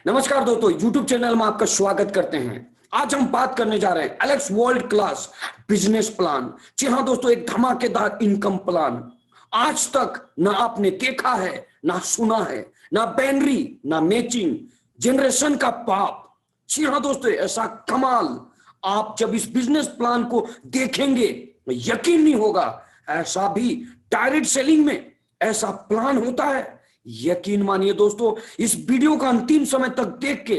नमस्कार दोस्तों, YouTube channel में आपका स्वागत करते हैं। आज हम बात करने जा रहे हैं Alex world class business plan. जी हाँ दोस्तों, एक धमाकेदार इनकम प्लान। आज तक ना आपने देखा है, ना सुना है, ना बैनरी, ना मैचिंग, जनरेशन का पाप। जी हाँ दोस्तों, ऐसा कमाल आप जब इस बिजनेस प्लान को देखेंगे यकीन नहीं होगा। ऐसा भी डायरेक्ट सेलिंग में ऐसा प्लान होता है। यकीन मानिए दोस्तों, इस वीडियो का अंतिम समय तक देख के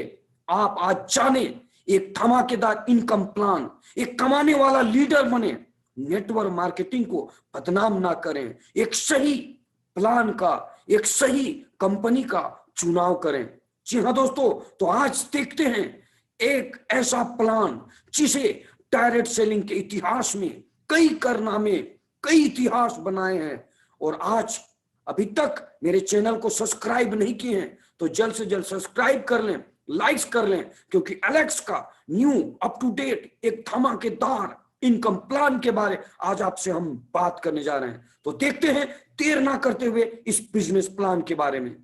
आप आज जाने एक धमाकेदार इनकम प्लान, एक कमाने वाला लीडर बने, नेटवर्क मार्केटिंग को बदनाम ना करें, एक सही प्लान का, एक सही कंपनी का चुनाव करें। जी हाँ दोस्तों, तो आज देखते हैं एक ऐसा प्लान जिसे डायरेक्ट सेलिंग के इतिहास में कई कारनामे, कई इतिहास बनाए हैं। और आज अभी तक मेरे चैनल को सब्सक्राइब नहीं किए हैं तो जल्द से जल्द सब्सक्राइब कर लें, लाइक्स कर लें, क्योंकि एलेक्स का न्यू अप टू डेट एक धमाकेदार इनकम प्लान के बारे आज आपसे हम बात करने जा रहे हैं। तो देखते हैं देर ना करते हुए इस बिजनेस प्लान के बारे में।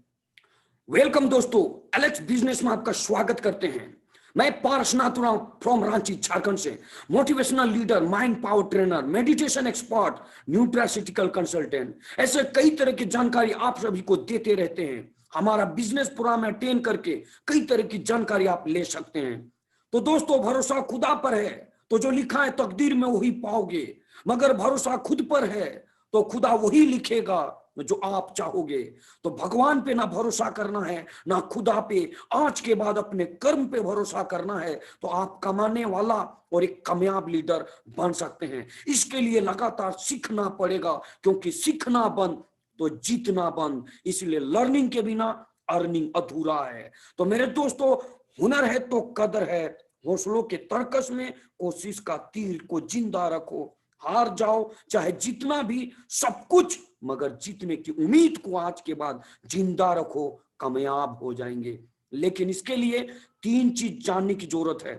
वेलकम दोस्तों, एलेक्स बिजनेस में आपका स्वागत करते हैं। मैं पार्शनाथ राव फ्रॉम रांची झारखंड से, motivational leader, mind power trainer, meditation expert, nutraceutical consultant, ऐसे कई तरह की जानकारी आप सभी को देते रहते हैं। हमारा बिजनेस प्रोग्राम अटेंड करके कई तरह की जानकारी आप ले सकते हैं। तो दोस्तों, भरोसा खुदा पर है तो जो लिखा है तकदीर में वही पाओगे, मगर भरोसा खुद पर है तो खुदा वही लिखेगा जो आप चाहोगे। तो भगवान पे ना भरोसा करना है, ना खुदा पे, आज के बाद अपने कर्म पे भरोसा करना है, तो आप कमाने वाला और एक कामयाब लीडर बन सकते हैं। इसके लिए लगातार सीखना पड़ेगा, क्योंकि सीखना बंद तो जीतना बंद। इसलिए लर्निंग के बिना अर्निंग अधूरा है। तो मेरे दोस्तों, हुनर है तो कदर है, हौसलों के तर्कस में कोशिश का तीर को जिंदा रखो। हार जाओ चाहे जितना भी, सब कुछ, मगर जीतने की उम्मीद को आज के बाद जिंदा रखो, कामयाब हो जाएंगे। लेकिन इसके लिए 3 चीज जानने की जरूरत है।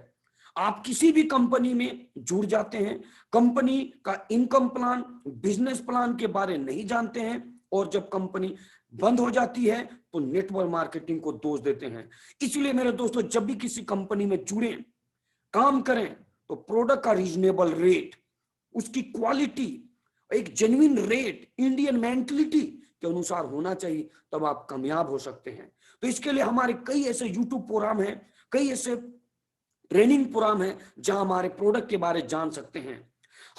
आप किसी भी कंपनी में जुड़ जाते हैं, कंपनी का इनकम प्लान, बिजनेस प्लान के बारे नहीं जानते हैं, और जब कंपनी बंद हो जाती है तो नेटवर्क मार्केटिंग को दोष देते हैं। इसलिए मेरे दोस्तों, जब भी किसी कंपनी में जुड़े, काम करें, तो प्रोडक्ट का रीजनेबल रेट, उसकी क्वालिटी, एक जेन्युइन रेट इंडियन मेंटलिटी के अनुसार होना चाहिए, तब आप कामयाब हो सकते हैं। तो इसके लिए हमारे कई ऐसे यूट्यूब प्रोग्राम हैं, कई ऐसे ट्रेनिंग प्रोग्राम है जहां हमारे प्रोडक्ट के बारे जान सकते हैं।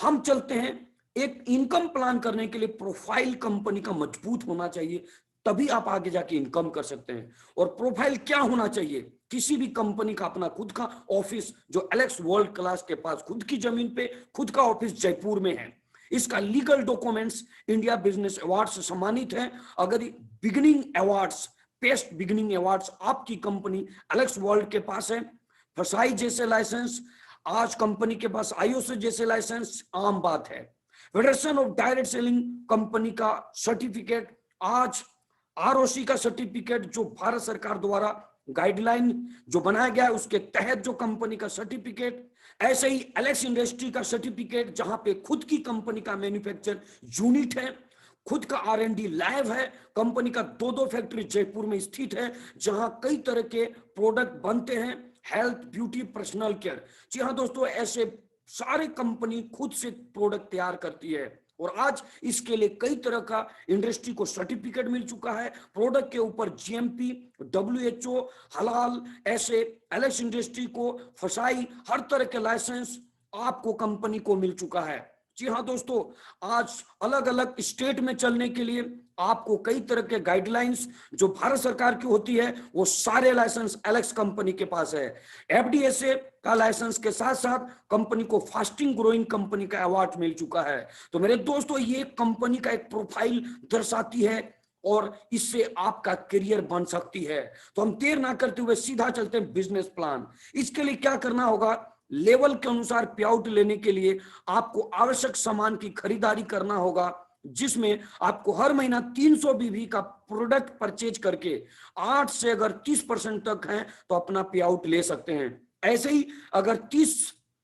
हम चलते हैं, एक इनकम प्लान करने के लिए प्रोफाइल कंपनी का मजबूत होना चाहिए, तभी आप आगे जाके इनकम कर सकते हैं। और प्रोफाइल क्या होना चाहिए? किसी भी कंपनी का अपना खुद का ऑफिस, जो एलेक्स वर्ल्ड क्लास के पास खुद की जमीन पे खुद का ऑफिस जयपुर में है। इसका legal documents India business award से सम्मानित है। अगर beginning awards, best beginning awards आपकी कंपनी एलेक्स वर्ल्ड के पास है, फसाई जैसे लाइसेंस, आज कंपनी के पास आईओसी जैसे लाइसेंस आम बात है। Federation of direct selling company का सर्टिफिकेट, आज आरओसी का सर्टिफिकेट, जो भारत सरकार द्वारा गाइडलाइन जो बनाया गया है उसके तहत जो कंपनी का सर्टिफिकेट, ऐसे ही एलेक्स इंडस्ट्री का सर्टिफिकेट, जहां पे खुद की कंपनी का मैन्युफैक्चर यूनिट है, खुद का R&D लैब है, कंपनी का 2 फैक्ट्री जयपुर में स्थित है, जहां कई तरह के प्रोडक्ट बनते हैं, हेल्थ, ब्यूटी, पर्सनल केयर। जी हाँ दोस्तों, ऐसे सारे कंपनी खुद से प्रोडक्ट तैयार करती है, और आज इसके लिए कई तरह का इंडस्ट्री को सर्टिफिकेट मिल चुका है। प्रोडक्ट के ऊपर GMP, WHO, हलाल, ऐसे एलेक्स इंडस्ट्री को फसाई, हर तरह के लाइसेंस आपको कंपनी को मिल चुका है। जी हाँ दोस्तों, आज अलग अलग स्टेट में चलने के लिए आपको कई तरह के गाइडलाइंस जो भारत सरकार की होती है, वो सारे लाइसेंस एलेक्स कंपनी के पास है। FDSA का लाइसेंस के साथ साथ कंपनी को फास्टिंग ग्रोइंग कंपनी का अवार्ड मिल चुका है। तो मेरे दोस्तों, ये कंपनी का एक प्रोफाइल दर्शाती है, और इससे आपका करियर बन सकती है। तो हम देर ना करते हुए सीधा चलते हैं बिजनेस प्लान। इसके लिए क्या करना होगा? लेवल के अनुसार पे आउट लेने के लिए आपको आवश्यक सामान की खरीदारी करना होगा, जिसमें आपको हर महीना 300 BV का प्रोडक्ट परचेज करके 8 से अगर 30% तक है तो अपना पे आउट ले सकते हैं। ऐसे ही अगर 30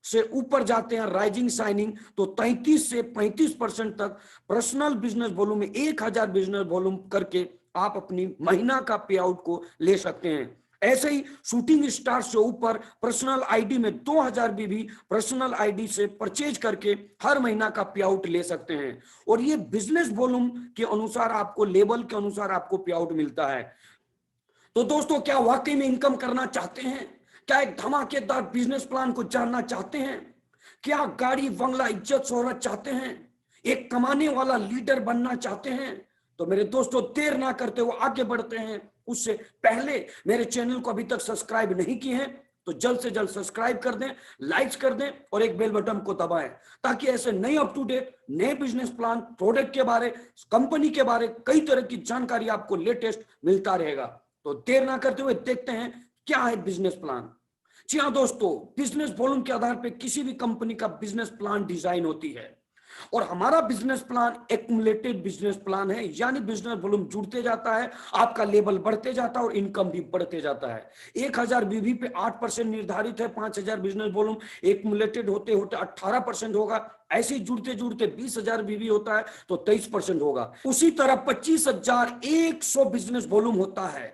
से ऊपर जाते हैं राइजिंग साइनिंग, तो 33 से 35% तक पर्सनल बिजनेस वॉल्यूम में 1000 बिजनेस वॉल्यूम करके आप अपनी महीना का पे आउट को ले सकते हैं। ऐसे ही शूटिंग स्टार से ऊपर पर्सनल आईडी में 2000 भी पर्सनल आईडी से परचेज करके हर महीना का पे आउट ले सकते हैं। और ये बिजनेस वॉल्यूम के अनुसार आपको, लेवल के अनुसार आपको पे आउट मिलता है। तो दोस्तों, क्या वाकई में इनकम करना चाहते हैं? क्या एक धमाकेदार बिजनेस प्लान को जानना चाहते हैं? क्या गाड़ी बंगला इज्जत शोहरत चाहते हैं? एक कमाने वाला लीडर बनना चाहते हैं? तो मेरे दोस्तों, देर ना करते हुए आगे बढ़ते हैं। उससे पहले मेरे चैनल को अभी तक सब्सक्राइब नहीं किए हैं तो जल्द से जल्द सब्सक्राइब कर दें, लाइक्स कर दें और एक बेल बटन को दबाएं, ताकि ऐसे नए अप टू डेट नए बिजनेस प्लान, प्रोडक्ट के बारे, कंपनी के बारे, कई तरह की जानकारी आपको लेटेस्ट मिलता रहेगा। तो देर ना करते हुए देखते हैं क्या है बिजनेस प्लान। जी हाँ दोस्तों, बिजनेस वॉल्यूम के आधार पर किसी भी कंपनी का बिजनेस प्लान डिजाइन होती है और हमारा business plan accumulated business plan है, यानी बिजनेस वॉल्यूम जुड़ते जाता है, आपका लेवल बढ़ते जाता है और इनकम भी बढ़ते जाता है। 1000 बीवी पे 8% निर्धारित है, 5000 बिजनेस वॉल्यूम एक्युमुलेटेड होते होते 18% होगा। ऐसे जुड़ते जुड़ते 20,000 बीवी होता है तो 23% होगा। उसी तरह 25,100 बिजनेस वॉल्यूम होता है,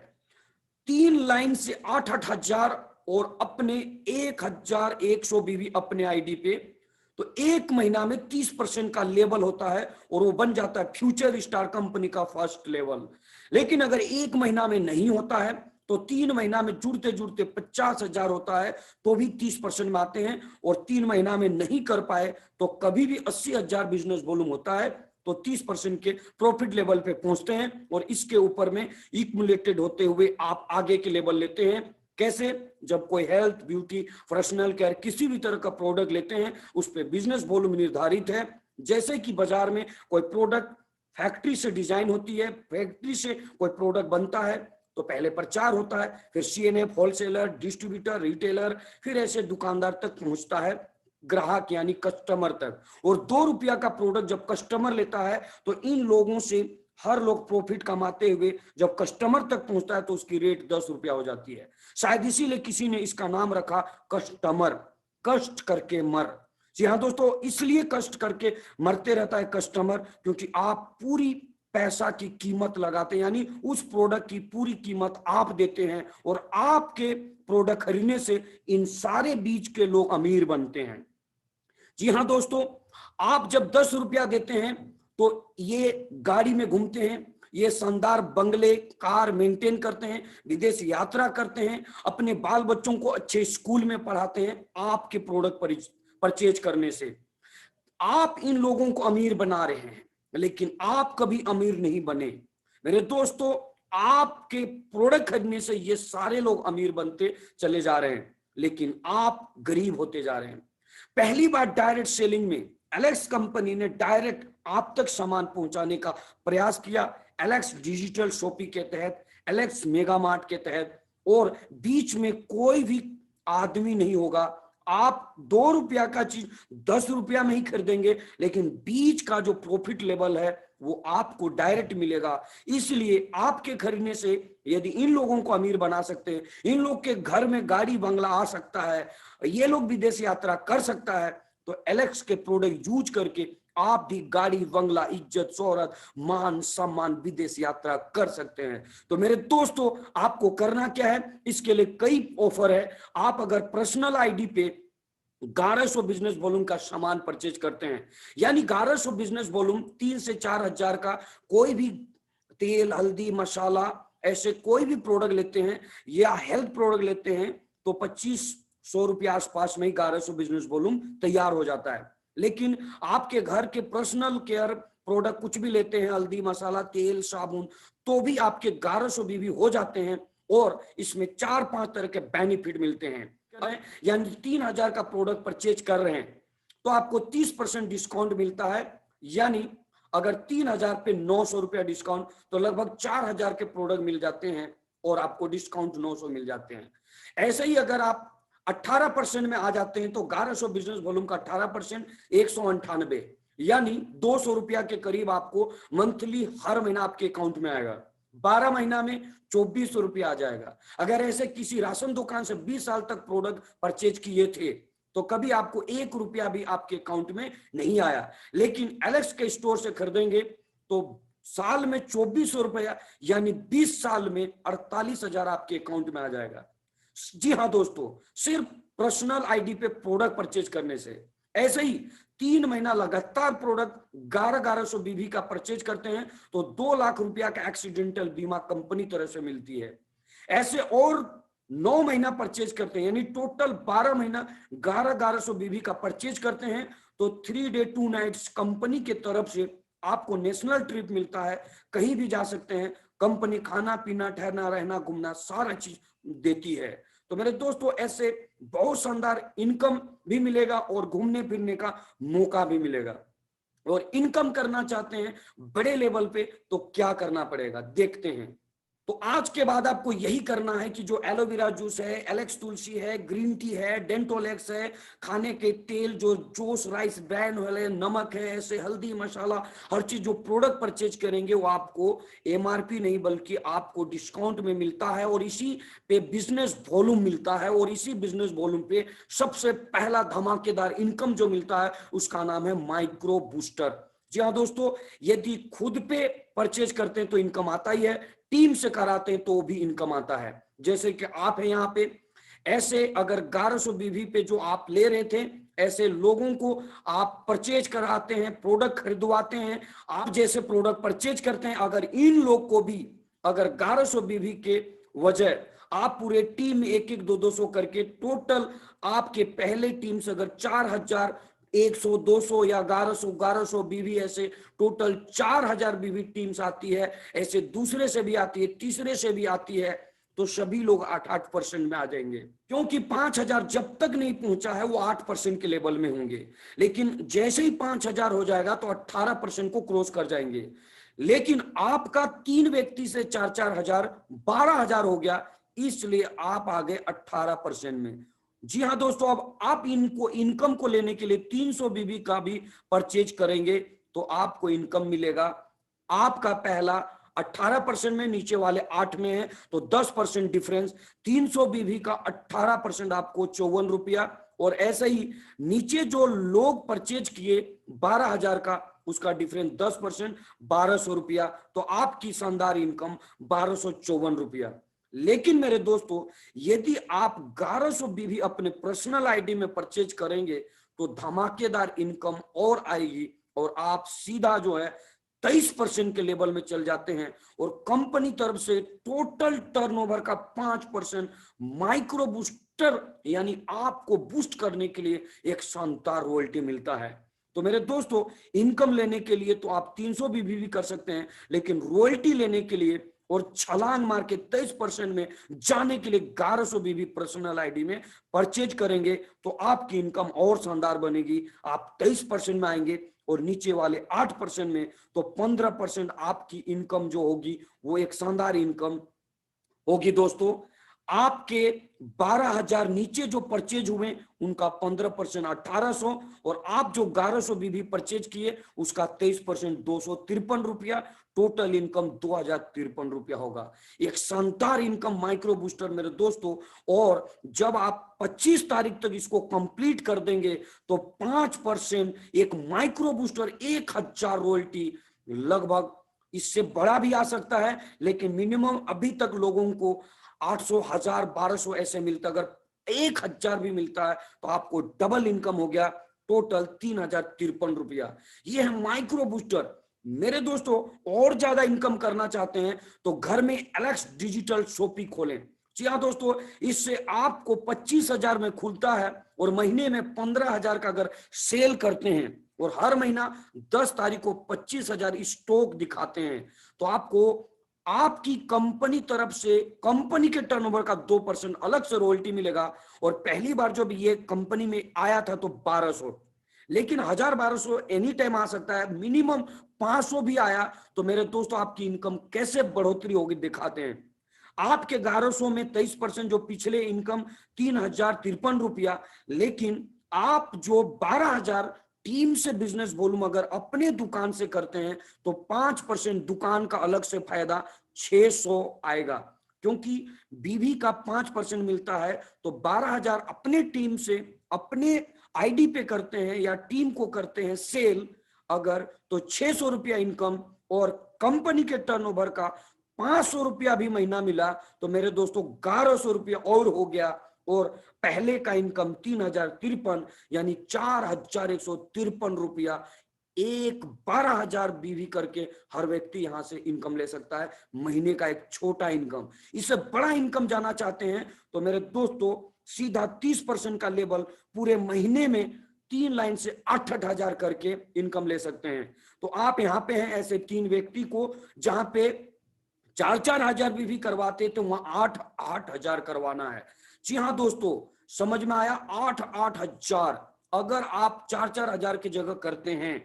3 लाइन से 8,000 और अपने 1,100 बीवी अपने आईडी पे, तो एक महीना में 30% का लेवल होता है और वो बन जाता है फ्यूचर स्टार कंपनी का फर्स्ट लेवल। लेकिन अगर एक महीना में नहीं होता है तो 3 महीना में जुड़ते जुड़ते 50,000 होता है तो भी 30% में आते हैं, और 3 महीना में नहीं कर पाए तो कभी भी 80,000 बिजनेस वॉल्यूम होता है तो 30% के प्रॉफिट लेवल पे पहुंचते हैं। और इसके ऊपर में इक्मुलेटेड होते हुए आप आगे के लेवल लेते हैं। कैसे? जब कोई हेल्थ, ब्यूटी, पर्सनल केयर किसी भी तरह का प्रोडक्ट लेते हैं उस पे बिजनेस वॉल्यूम निर्धारित है। जैसे कि बाजार में कोई प्रोडक्ट फैक्ट्री से डिजाइन होती है, फैक्ट्री से कोई प्रोडक्ट बनता है तो पहले प्रचार होता है, फिर सीएनएफ, होलसेलर, डिस्ट्रीब्यूटर, रिटेलर, फिर ऐसे दुकानदार तक पहुंचता है, ग्राहक यानी कस्टमर तक। और 2 रुपया का प्रोडक्ट जब कस्टमर लेता है तो इन लोगों से हर लोग प्रॉफिट कमाते हुए जब कस्टमर तक पहुंचता है तो उसकी रेट 10 रुपया हो जाती है। शायद इसीलिए किसी ने इसका नाम रखा कस्टमर, कष्ट करके मर। जी हाँ दोस्तों, इसलिए कष्ट करके मरते रहता है कस्टमर, क्योंकि आप पूरी पैसा की कीमत लगाते हैं, यानी उस प्रोडक्ट की पूरी कीमत आप देते हैं और आपके प्रोडक्ट खरीदने से इन सारे बीच के लोग अमीर बनते हैं। जी हाँ दोस्तों, आप जब 10 रुपया देते हैं तो ये गाड़ी में घूमते हैं, ये शानदार बंगले, कार मेंटेन करते हैं, विदेश यात्रा करते हैं, अपने बाल बच्चों को अच्छे स्कूल में पढ़ाते हैं आपके प्रोडक्ट परचेज करने से। आप इन लोगों को अमीर बना रहे हैं, लेकिन आप कभी अमीर नहीं बने। मेरे दोस्तों, आपके प्रोडक्ट खरीदने से ये सारे लोग अमीर बनते चले जा रहे हैं, लेकिन आप गरीब होते जा रहे हैं। पहली बार डायरेक्ट सेलिंग में एलेक्स कंपनी ने डायरेक्ट आप तक सामान पहुंचाने का प्रयास किया, एलेक्स डिजिटल शॉपिंग के तहत, एलेक्स मेगा मार्ट के तहत। और बीच में कोई भी आदमी नहीं होगा। आप 2 रुपया का चीज 10 रुपया में ही खरीदेंगे, लेकिन बीच का जो प्रॉफिट लेवल है वो आपको डायरेक्ट मिलेगा। इसलिए आपके खरीदने से यदि इन लोगों को अमीर बना सकते हैं, इन लोग के घर में गाड़ी बंगला आ सकता है, ये लोग विदेश यात्रा कर सकता है, तो एलेक्स के प्रोडक्ट यूज करके आप भी गाड़ी बंगला, इज्जत शोहरत, मान सम्मान, विदेश यात्रा कर सकते हैं। तो मेरे दोस्तों, आपको करना क्या है, इसके लिए कई ऑफर है। आप अगर पर्सनल आईडी पे 1100 बिजनेस वॉल्यूम का सामान परचेज करते हैं, यानी 1100 बिजनेस वॉल्यूम 3 से 4,000 का कोई भी तेल, हल्दी, मसाला, ऐसे कोई भी प्रोडक्ट लेते हैं या हेल्थ प्रोडक्ट लेते हैं तो 2500 रुपया आसपास में 1100 बिजनेस वॉल्यूम तैयार हो जाता है। लेकिन आपके घर के पर्सनल केयर प्रोडक्ट कुछ भी लेते हैं, हल्दी, मसाला, तेल, साबुन, तो भी आपके 1100 बीवी हो जाते हैं और इसमें 4-5 तरह के बेनिफिट मिलते हैं। यानी 3,000 का प्रोडक्ट परचेज कर रहे हैं तो आपको 30% डिस्काउंट मिलता है, यानी अगर 3,000 पे 900 रुपया डिस्काउंट तो लगभग 4,000 के प्रोडक्ट मिल जाते हैं और आपको डिस्काउंट 900 मिल जाते हैं। ऐसे ही अगर आप 18% में आ जाते हैं तो 1100 बिजनेस वॉल्यूम का 18% 198, यानी 200 रुपया के करीब आपको मंथली हर महीना आपके अकाउंट में आएगा। 12 महीना में 2400 रुपया आ जाएगा। अगर ऐसे किसी राशन दुकान से 20 साल तक प्रोडक्ट परचेज किए थे तो कभी आपको 1 रुपया भी आपके अकाउंट में नहीं आया, लेकिन एलेक्स के स्टोर से खरीदेंगे तो साल में 2400 रुपया, यानी 20 साल में 48,000 आपके अकाउंट में आ जाएगा। जी हाँ दोस्तों, सिर्फ पर्सनल आईडी पे प्रोडक्ट परचेज करने से। ऐसे ही 3 महीना लगातार प्रोडक्ट 1100 बीबी का परचेज करते हैं तो 2 लाख रुपया का एक्सीडेंटल बीमा कंपनी तरह से मिलती है। ऐसे और 9 महीना परचेज करते हैं, यानी टोटल 12 महीना 1100 बीबी का परचेज करते हैं तो 3 डे 2 नाइट्स कंपनी के तरफ से आपको नेशनल ट्रिप मिलता है, कहीं भी जा सकते हैं। कंपनी खाना पीना ठहरना रहना घूमना सारा चीज देती है। तो मेरे दोस्तों, ऐसे बहुत शानदार इनकम भी मिलेगा और घूमने फिरने का मौका भी मिलेगा। और इनकम करना चाहते हैं बड़े लेवल पे तो क्या करना पड़ेगा, देखते हैं। तो आज के बाद आपको यही करना है कि जो एलोवेरा जूस है, एलेक्स तुलसी है, ग्रीन टी है, डेंटोलेक्स है, खाने के तेल जो जोश राइस ब्रांड वाले, नमक है, ऐसे हल्दी मसाला, हर चीज जो प्रोडक्ट परचेज करेंगे वो आपको एमआरपी नहीं बल्कि आपको डिस्काउंट में मिलता है और इसी पे बिजनेस वॉल्यूम मिलता है। और इसी बिजनेस वॉल्यूम पे सबसे पहला धमाकेदार इनकम जो मिलता है उसका नाम है माइक्रो बूस्टर। जी हाँ दोस्तों, यदि खुद पे परचेज करते हैं तो इनकम आता ही है, टीम से कराते हैं तो भी इनकम आता है। जैसे कि आप है यहाँ पे, ऐसे अगर 1100 बीवी पे जो आप ले रहे थे, ऐसे लोगों को आप परचेज कराते हैं, प्रोडक्ट खरीदवाते हैं, आप जैसे प्रोडक्ट परचेज करते हैं। अगर इन लोग को भी अगर 1100 बीवी के वजह आप पूरे टीम में 1-1 200 करके टोटल आपके पहले टीम से अगर 4000 100 200 या 1100 बीवी, ऐसे टोटल 4000 बीवी टीम्स आती है, ऐसे दूसरे से भी आती है, तीसरे से भी आती है, तो सभी लोग 8-8% में आ जाएंगे। क्योंकि 5000 जब तक नहीं पहुंचा है वो 8% के लेवल में होंगे, लेकिन जैसे ही 5000 हो जाएगा तो 18% को क्रॉस कर जाएंगे। लेकिन आपका 3 व्यक्ति से 4-4 हजार 12,000 हो गया, इसलिए आप आ गए 18% में। जी हाँ दोस्तों, अब आप इनको इनकम को लेने के लिए 300 बीबी का भी परचेज करेंगे तो आपको इनकम मिलेगा। आपका पहला 18% में, नीचे वाले 8 में है, तो 10% डिफरेंस। 300 बीबी का 18% आपको 54 रुपया। और ऐसे ही नीचे जो लोग परचेज किए 12,000 का, उसका डिफरेंस 10%, 1200 रुपया। तो आपकी शानदार इनकम 1254 रुपया। लेकिन मेरे दोस्तों, यदि आप 1100 बीवी अपने पर्सनल आईडी में परचेज करेंगे तो धमाकेदार इनकम और आएगी और आप सीधा जो है 23% के लेवल में चल जाते हैं। और कंपनी तरफ से टोटल टर्नओवर का 5% माइक्रो बूस्टर, यानी आपको बूस्ट करने के लिए एक शानदार रॉयल्टी मिलता है। तो मेरे दोस्तों, इनकम लेने के लिए तो आप 300 बीवी भी कर सकते हैं, लेकिन रॉयल्टी लेने के लिए और छलांग मार के 23% में जाने के लिए 1100 बीबी पर्सनल आईडी में परचेज करेंगे तो आपकी इनकम और शानदार बनेगी। आप 23% में आएंगे और नीचे वाले 8% में, तो 15% आपकी इनकम जो होगी वो एक शानदार इनकम होगी। दोस्तों, आपके 12,000 नीचे जो परचेज हुए उनका 15% 1800, और आप जो 1100 बीबी परचेज किए उसका 23% 253 रुपया। टोटल इनकम 2053 रुपया होगा। एक शानदार इनकम माइक्रो बूस्टर मेरे दोस्तों। और जब आप 25 तारीख तक इसको कंप्लीट कर देंगे तो 5% एक माइक्रो बूस्टर 1000 रॉयल्टी, लगभग इससे बड़ा भी आ सकता है, लेकिन मिनिमम अभी तक लोगों को 800 1000 1200 ऐसे मिलता। अगर 1000 भी मिलता है तो आपको डबल इनकम हो गया, टोटल 3053 रुपया। ये है माइक्रो बूस्टर। मेरे दोस्तों, और ज्यादा इनकम करना चाहते हैं तो घर में एलेक्स डिजिटल शॉपी खोलें। जी हाँ दोस्तों, इससे आपको 25,000 में खुलता है और महीने में 15,000 का अगर सेल करते हैं और हर महीना 10 तारीख को 25,000 स्टॉक दिखाते हैं तो आपको आपकी कंपनी तरफ से कंपनी के टर्नओवर का 2% अलग से रॉयल्टी मिलेगा। और पहली बार जब ये कंपनी में आया था तो 1200, लेकिन 1000-1200 एनी टाइम आ सकता है, मिनिमम 500 भी आया तो मेरे दोस्तों आपकी इनकम कैसे बढ़ोतरी होगी दिखाते हैं। आपके 1100 में 23% जो पिछले इनकम 3053 रुपया, लेकिन आप जो 12,000 टीम से बिजनेस वॉल्यूम अगर अपने दुकान से करते हैं तो 5% दुकान का अलग से फायदा 600 आएगा। क्योंकि बीवी का 5% मिलता है तो 12,000 अपने टीम से अपने आईडी पे करते हैं या टीम को करते हैं सेल अगर, तो 600 रुपया इनकम। और कंपनी के टर्नओवर का 500 रुपया भी महीना मिला तो मेरे दोस्तों 1100 रुपया और हो गया, और पहले का इनकम 3053 यानी 4153 रुपया एक 12,000 बीवी करके हर व्यक्ति यहां से इनकम ले सकता है। महीने का एक छोटा इनकम। इससे बड़ा इनकम जाना चाहते हैं तो मेरे दोस्तों सीधा 30% का लेवल पूरे महीने में 3 लाइन से 8,000 करके इनकम ले सकते हैं। तो आप यहाँ पे हैं ऐसे 3 व्यक्ति को जहां पे 4,000 भी करवाते तो वहां 8,000 करवाना है। जी हाँ दोस्तों, समझ में आया? 8,000 अगर आप 4,000 की जगह करते हैं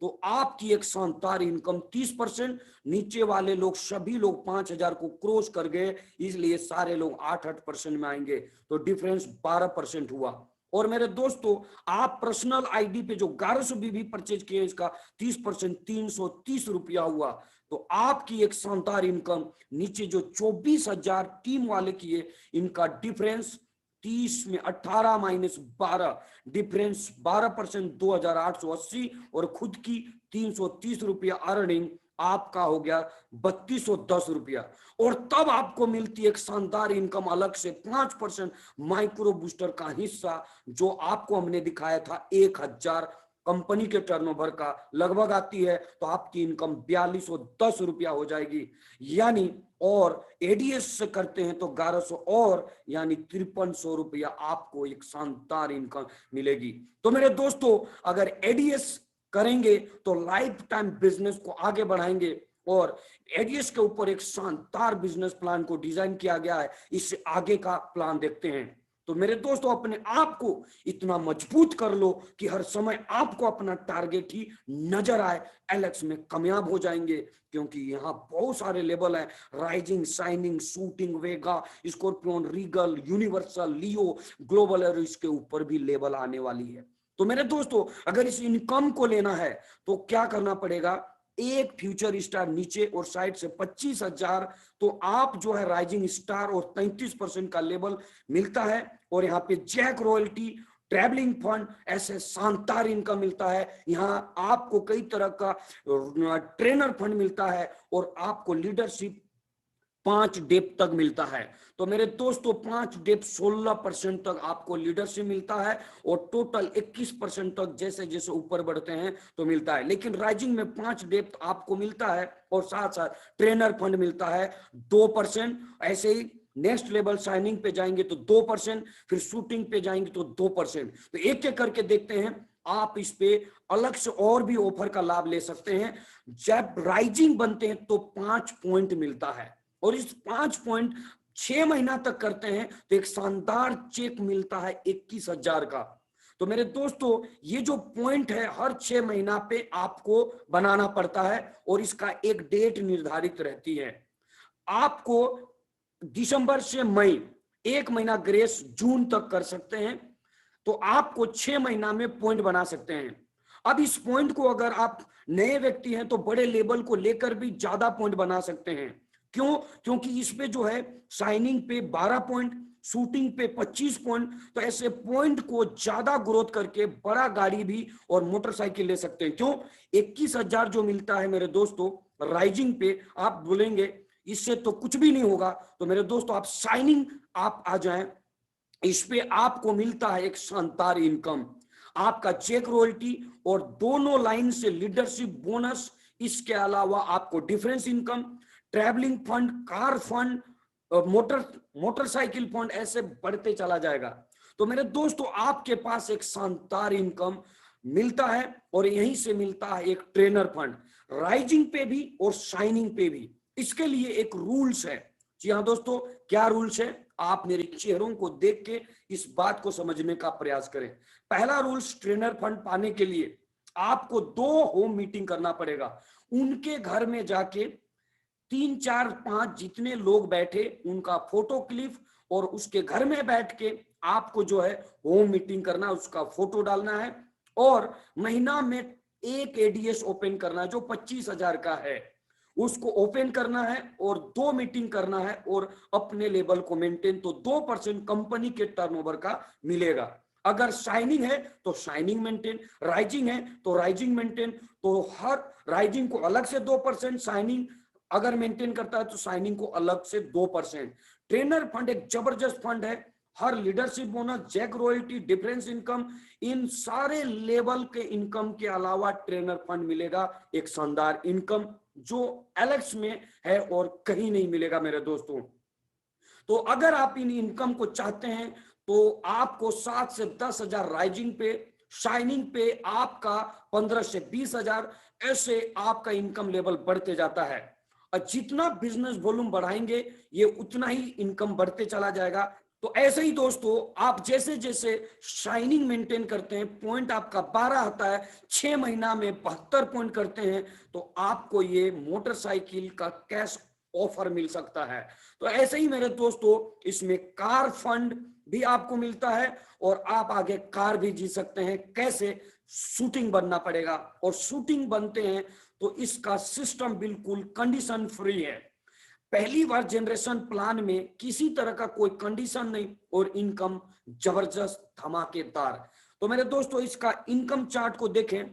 तो आपकी एक शानदार इनकम 30%। नीचे वाले लोग सभी लोग 5,000 को क्रॉस कर गए, इसलिए सारे लोग 8% में आएंगे, तो डिफरेंस 12% हुआ। और मेरे दोस्तों आप पर्सनल आईडी पे जो 1100 बीबी परचेज किए इसका 30% 330 रुपया हुआ। तो आपकी एक शानदार इनकम नीचे जो 24,000 टीम वाले किए इनका डिफरेंस 30 में 18 माइनस 12 डिफरेंस 12% 2,880 और खुद की 330 रुपया अर्निंग आपका हो गया 3,210 रुपया। और तब आपको मिलती एक शानदार इनकम अलग से 5% माइक्रो बूस्टर का हिस्सा जो आपको हमने दिखाया था 1,000 कंपनी के टर्नओवर का लगभग आती है, तो आपकी इनकम 4,210 रुपया हो जाएगी। यानी और एडीएस से करते हैं तो 1,100 और यानी 5,300 रुपया आपको एक शानदार इनकम मिलेगी। तो मेरे दोस्तों अगर एडीएस करेंगे तो लाइफ टाइम बिजनेस को आगे बढ़ाएंगे, और एडीएस के ऊपर एक शानदार बिजनेस प्लान को डिजाइन किया गया है। इससे आगे का प्लान देखते हैं। तो मेरे दोस्तों अपने आप को इतना मजबूत कर लो कि हर समय आपको अपना टारगेट ही नजर आए। एलेक्स में कामयाब हो जाएंगे, क्योंकि यहाँ बहुत सारे लेवल हैं, राइजिंग, शाइनिंग, शूटिंग, वेगा, स्कॉर्पियन, रीगल, यूनिवर्सल, लियो, ग्लोबल, और इसके ऊपर भी लेवल आने वाली है। तो मेरे दोस्तों अगर इस इनकम को लेना है तो क्या करना पड़ेगा? एक फ्यूचर स्टार नीचे और साइड से 25,000, तो आप जो है राइजिंग स्टार और 33% का लेवल मिलता है। और यहाँ पे जैक रॉयल्टी, ट्रैवलिंग फंड, ऐसे शानदार इनकम मिलता है। यहाँ आपको कई तरह का ट्रेनर फंड मिलता है और आपको लीडरशिप 5 डेप तक मिलता है। तो मेरे दोस्तों 5 डेप 16% तक आपको लीडरशिप मिलता है, और टोटल 21% तक जैसे जैसे ऊपर बढ़ते हैं तो मिलता है। लेकिन राइजिंग में 5 डेप आपको मिलता है और साथ साथ ट्रेनर फंड मिलता है 2%। ऐसे ही नेक्स्ट लेवल शाइनिंग पे जाएंगे तो 2%, फिर शूटिंग पे जाएंगे तो 2%। तो एक एक करके देखते हैं। आप इस पे अलग से और भी ऑफर का लाभ ले सकते हैं। जब राइजिंग बनते हैं तो 5 पॉइंट मिलता है, और इस 5 पॉइंट 6 महीना तक करते हैं तो एक शानदार चेक मिलता है 21,000 का। तो मेरे दोस्तों ये जो पॉइंट है हर 6 महीना पे आपको बनाना पड़ता है, और इसका एक डेट निर्धारित रहती है। आपको दिसंबर से मई 1 महीना ग्रेस जून तक कर सकते हैं, तो आपको 6 महीना में पॉइंट बना सकते हैं। अब इस पॉइंट को अगर आप नए व्यक्ति हैं तो बड़े लेवल को लेकर भी ज्यादा पॉइंट बना सकते हैं। क्यों? क्योंकि इस पे जो है साइनिंग पे 12 पॉइंट, शूटिंग पे 25 पॉइंट, तो ऐसे पॉइंट को ज्यादा ग्रोथ करके बड़ा गाड़ी भी और मोटरसाइकिल ले सकते हैं। क्यों? 21,000 जो मिलता है मेरे दोस्तों राइजिंग पे, आप बोलेंगे इससे तो कुछ भी नहीं होगा, तो मेरे दोस्तों आप साइनिंग आप आ जाएं, इस पे आपको मिलता है एक शानदार इनकम, आपका चेक रॉयल्टी और दोनों लाइन से लीडरशिप बोनस। इसके अलावा आपको difference income, travelling fund, car fund, motorcycle fund, ऐसे बढ़ते चला जाएगा। तो मेरे दोस्तों आपके पास एक शानदार इनकम मिलता है, और यहीं से मिलता है एक ट्रेनर फंड, राइजिंग पे भी और शाइनिंग पे भी। इसके लिए एक रूल्स है। जी हाँ दोस्तों, क्या रूल्स है? आप मेरे चेहरों को देख के इस बात को समझने का प्रयास करें। पहला रूल्स, ट्रेनर फंड पाने के लिए आपको 2 होम मीटिंग करना पड़ेगा। उनके घर में जाके 3 4 5 जितने लोग बैठे उनका फोटो क्लिप, और उसके घर में बैठ के आपको जो है होम मीटिंग करना, उसका फोटो डालना है, और महीना में एक एडीएस ओपन करना है जो 25,000 का है, उसको ओपन करना है और 2 मीटिंग करना है, और अपने लेवल को मेंटेन, तो 2% कंपनी के टर्नओवर का मिलेगा। अगर शाइनिंग है तो शाइनिंग मेंटेन, राइजिंग है तो राइजिंग मेंटेन, तो हर राइजिंग को अलग से 2%, शाइनिंग अगर मेंटेन करता है तो शाइनिंग को अलग से 2%। ट्रेनर फंड एक जबरदस्त फंड है, हर leadership bonus, jack royalty, difference income, इन सारे लेवल के इनकम के अलावा ट्रेनर फंड मिलेगा एक शानदार इनकम जो एलेक्स में है और कहीं नहीं मिलेगा मेरे दोस्तों। तो अगर आप इन इनकम को चाहते हैं तो आपको 7 से 10 हजार राइजिंग पे, शाइनिंग पे आपका 15 से 20 हजार, ऐसे आपका इनकम लेवल बढ़ते जाता है। और जितना बिजनेस वॉल्यूम बढ़ाएंगे ये उतना ही इनकम बढ़ते चला जाएगा। तो ऐसे ही दोस्तों आप जैसे जैसे शाइनिंग मेंटेन करते हैं, पॉइंट आपका 12 आता है, 6 महीना में 72 पॉइंट करते हैं, तो आपको ये मोटरसाइकिल का कैश ऑफर मिल सकता है। तो ऐसे ही मेरे दोस्तों इसमें कार फंड भी आपको मिलता है और आप आगे कार भी जीत सकते हैं। कैसे? शूटिंग बनना पड़ेगा, और शूटिंग बनते हैं तो इसका सिस्टम बिल्कुल कंडीशन फ्री है। पहली बार जनरेशन प्लान में किसी तरह का कोई कंडीशन नहीं और इनकम जबरदस्त धमाकेदार। तो मेरे दोस्तों इसका इनकम चार्ट को देखें,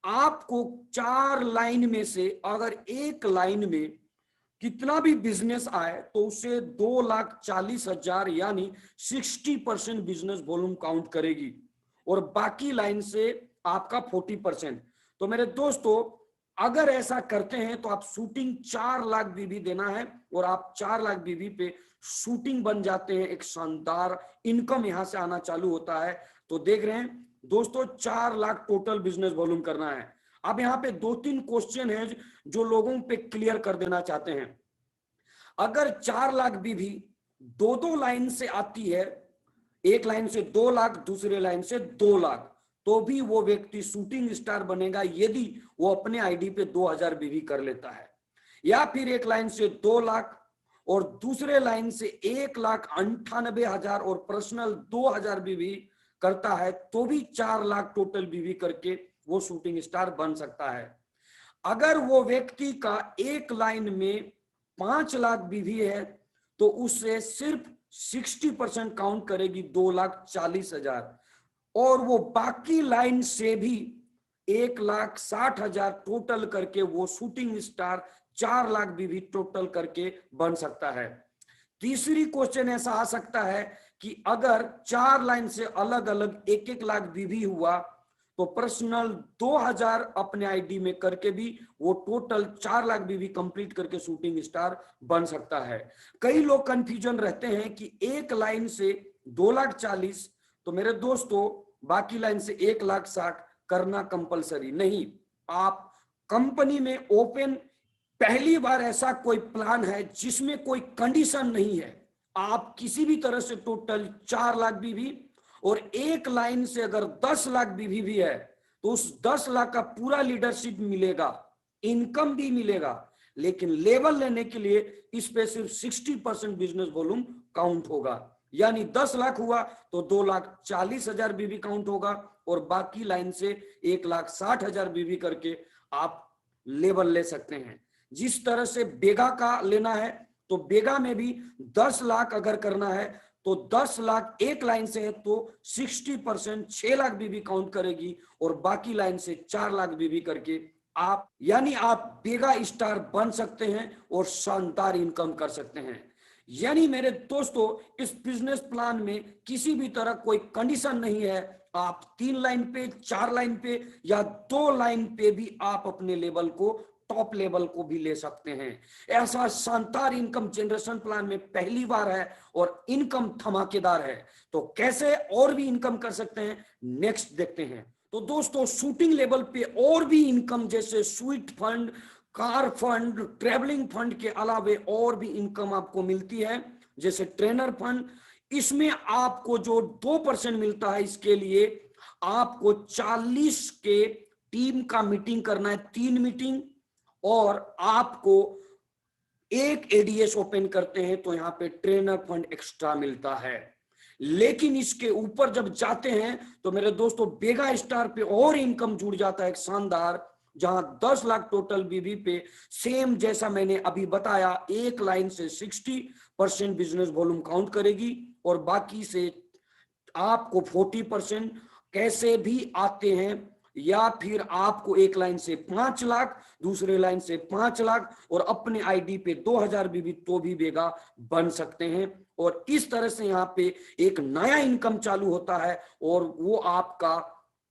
आपको 4 लाइन में से अगर एक लाइन में कितना भी बिजनेस आए तो उसे 2,40,000 यानी 60% बिजनेस वॉल्यूम काउंट करेगी और बाकी लाइन से आपका 40%। तो मेरे दोस्तों अगर ऐसा करते हैं तो आप शूटिंग 4 लाख बीबी देना है और आप 4 लाख बीबी पे शूटिंग बन जाते हैं, एक शानदार इनकम यहां से आना चालू होता है। तो देख रहे हैं दोस्तों 4 लाख टोटल बिजनेस वॉल्यूम करना है। अब यहाँ पे 2-3 क्वेश्चन है जो लोगों पे क्लियर कर देना चाहते हैं। अगर 4 लाख बीबी 2-2 लाइन से आती है, एक लाइन से 2 लाख, दूसरे लाइन से 2 लाख, तो भी वो व्यक्ति शूटिंग स्टार बनेगा यदि वो अपने आईडी पे 2,000 बीबी कर लेता है। या फिर एक लाइन से 2 लाख और दूसरे लाइन से 1,98,000 और पर्सनल 2,000 बीबी करता है तो भी 4 लाख टोटल बीबी करके वो शूटिंग स्टार बन सकता है। अगर वो व्यक्ति का एक लाइन में 5 लाख बीवी है तो उससे सिर्फ 60% काउंट करेगी 2,40,000 और वो बाकी लाइन से भी 1,60,000 टोटल करके वो शूटिंग स्टार 4 लाख बीवी टोटल करके बन सकता है। तीसरी क्वेश्चन ऐसा आ सकता है कि अगर 4 लाइन से अलग अलग 1-1 लाख बीवी हुआ तो पर्सनल 2,000 अपने आईडी में करके भी वो टोटल 4 लाख बीवी कंप्लीट करके शूटिंग स्टार बन सकता है। कई लोग कंफ्यूजन रहते हैं कि एक लाइन से 2,40,000 तो मेरे दोस्तों बाकी लाइन से 1,60,000 करना कंपलसरी नहीं। आप कंपनी में ओपन पहली बार ऐसा कोई प्लान है जिसमें कोई कंडीशन नहीं है, आप किसी भी तरह से टोटल 4 लाख बीवी और एक लाइन से अगर 10 लाख बीवी भी है तो उस 10 लाख का पूरा लीडरशिप मिलेगा, इनकम भी मिलेगा, लेकिन लेवल लेने के लिए इस पे सिर्फ 60% बिजनेस वॉल्यूम काउंट होगा। यानी 10 लाख हुआ तो 2,40,000 बीवी काउंट होगा और बाकी लाइन से 1,60,000 बीवी करके आप लेवल ले सकते हैं। जिस तरह से बेगा का लेना है तो बेगा में भी 10 लाख अगर करना है तो 10 लाख एक लाइन से है तो 60% 6 लाख बीवी काउंट करेगी और बाकी लाइन से 4 लाख बीवी करके आप यानी आप बेगा स्टार बन सकते हैं और शानदार इनकम कर सकते हैं। यानी मेरे दोस्तों इस बिजनेस प्लान में किसी भी तरह कोई कंडीशन नहीं है, आप 3 लाइन पे, 4 लाइन पे या 2 लाइन पे भी आप अपने लेवल को टॉप लेवल को भी ले सकते हैं। ऐसा शानदार इनकम जनरेशन प्लान में पहली बार है और इनकम धमाकेदार है। तो कैसे और भी इनकम कर सकते हैं नेक्स्ट देखते हैं। तो दोस्तों शूटिंग लेवल पे और भी इनकम जैसे sweet fund, car fund, travelling fund के अलावे और भी इनकम आपको मिलती है जैसे ट्रेनर फंड। इसमें आपको जो 2% मिलता है इसके लिए आपको 40 के टीम का मीटिंग करना है, 3 मीटिंग, और आपको एक एडीएस ओपन करते हैं तो यहां पे ट्रेनर फंड एक्स्ट्रा मिलता है। लेकिन इसके ऊपर जब जाते हैं तो मेरे दोस्तों बेगा स्टार पे और इनकम जुड़ जाता है एक शानदार, जहां 10 लाख टोटल बीबी पे सेम जैसा मैंने अभी बताया एक लाइन से 60% बिजनेस वॉल्यूम काउंट करेगी और बाकी से आपको 40% कैसे भी आते हैं, या फिर आपको एक लाइन से 5 लाख, दूसरे लाइन से 5 लाख और अपने आईडी पे 2000 भी तो भी बेगा बन सकते हैं। और इस तरह से यहाँ पे एक नया इनकम चालू होता है और वो आपका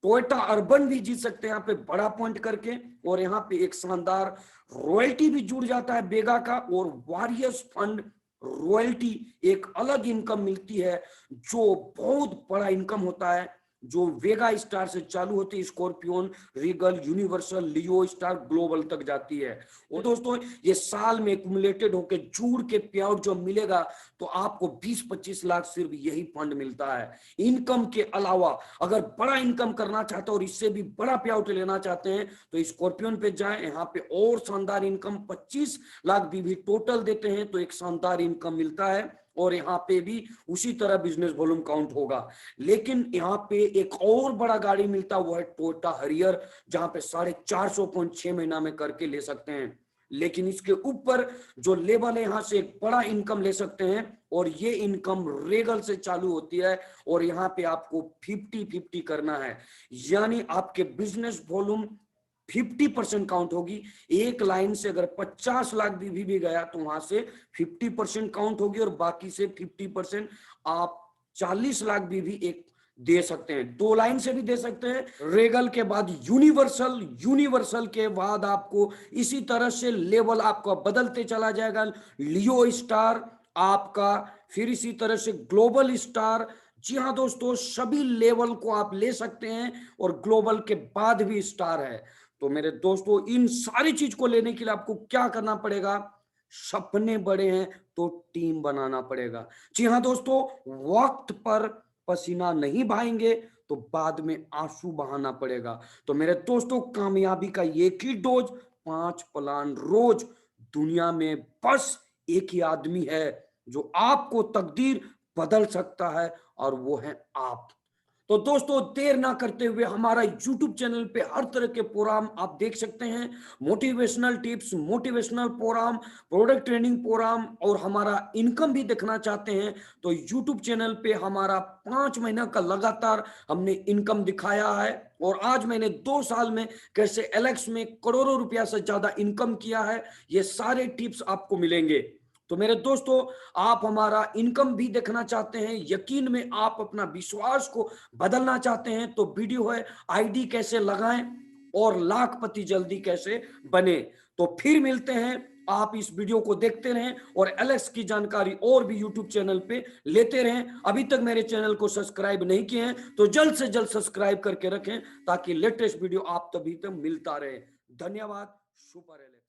टोयोटा अर्बन भी जीत सकते हैं यहाँ पे बड़ा पॉइंट करके। और यहाँ पे एक शानदार रॉयल्टी भी जुड़ जाता है बेगा का, और वॉरियर्स फंड रॉयल्टी एक अलग इनकम मिलती है जो बहुत बड़ा इनकम होता है, जो वेगा स्टार से चालू होती है, स्कॉर्पियन, रीगल, यूनिवर्सल, लियो स्टार, ग्लोबल तक जाती है। और दोस्तों ये साल में एक्युमुलेटेड होकर जुड़ के पे आउट जो मिलेगा तो आपको 20-25 लाख सिर्फ यही फंड मिलता है। इनकम के अलावा अगर बड़ा इनकम करना चाहते हो और इससे भी बड़ा पे आउट लेना चाहते हैं तो स्कॉर्पियन पे जाएं, यहाँ पे और शानदार इनकम 25 लाख भी टोटल देते हैं तो एक शानदार इनकम मिलता है। और यहाँ पे भी उसी तरह बिजनेस वॉल्यूम काउंट होगा। लेकिन यहाँ पे एक और बड़ा गाड़ी मिलता है, वो है टोयोटा हरियर, जहां पे 450 महीना में करके ले सकते हैं। लेकिन इसके ऊपर जो लेवल है यहाँ से एक बड़ा इनकम ले सकते हैं, और ये इनकम रेगल से चालू होती है। और यहाँ पे आपको 50-50 करना है, यानी आपके बिजनेस वॉल्यूम 50% काउंट होगी। एक लाइन से अगर 50 लाख भी गया तो वहां से 50% काउंट होगी, और बाकी से 50% आप 40 लाख भी एक दे सकते हैं। 2 लाइन से भी दे सकते हैं। रेगल के बाद यूनिवर्सल, यूनिवर्सल के बाद आपको इसी तरह से लेवल आपका बदलते चला जाएगा। लियो स्टार आपका, फिर इसी तरह से ग्लोबल स्टार। जी हाँ दोस्तों, सभी लेवल को आप ले सकते हैं, और ग्लोबल के बाद भी स्टार है। तो मेरे दोस्तों इन सारी चीज को लेने के लिए आपको क्या करना पड़ेगा? सपने बड़े हैं तो टीम बनाना पड़ेगा। जी हाँ दोस्तों, वक्त पर पसीना नहीं बहाएंगे तो बाद में आंसू बहाना पड़ेगा। तो मेरे दोस्तों कामयाबी का एक ही डोज, 5 प्लान रोज। दुनिया में बस एक ही आदमी है जो आपको तकदीर बदल सकता है, और वो है आप। तो दोस्तों देर ना करते हुए हमारा YouTube चैनल पे हर तरह के प्रोग्राम आप देख सकते हैं। Motivational tips, motivational program, product training program, और हमारा इनकम भी देखना चाहते हैं तो YouTube चैनल पे हमारा 5 महीना का लगातार हमने इनकम दिखाया है। और आज मैंने 2 साल में कैसे एलेक्स में करोड़ों रुपया से ज्यादा इनकम किया है, ये सारे टिप्स आपको मिलेंगे। तो मेरे दोस्तों आप हमारा इनकम भी देखना चाहते हैं, यकीन में आप अपना विश्वास को बदलना चाहते हैं, तो वीडियो है आईडी कैसे लगाएं और लाखपति जल्दी कैसे बने। तो फिर मिलते हैं, आप इस वीडियो को देखते रहें और एलेक्स की जानकारी और भी यूट्यूब चैनल पे लेते रहें। अभी तक मेरे चैनल को सब्सक्राइब नहीं किए हैं तो जल्द से जल्द सब्सक्राइब करके रखें, ताकि लेटेस्ट वीडियो आप तभी तक मिलता रहे। धन्यवाद। Super Alex.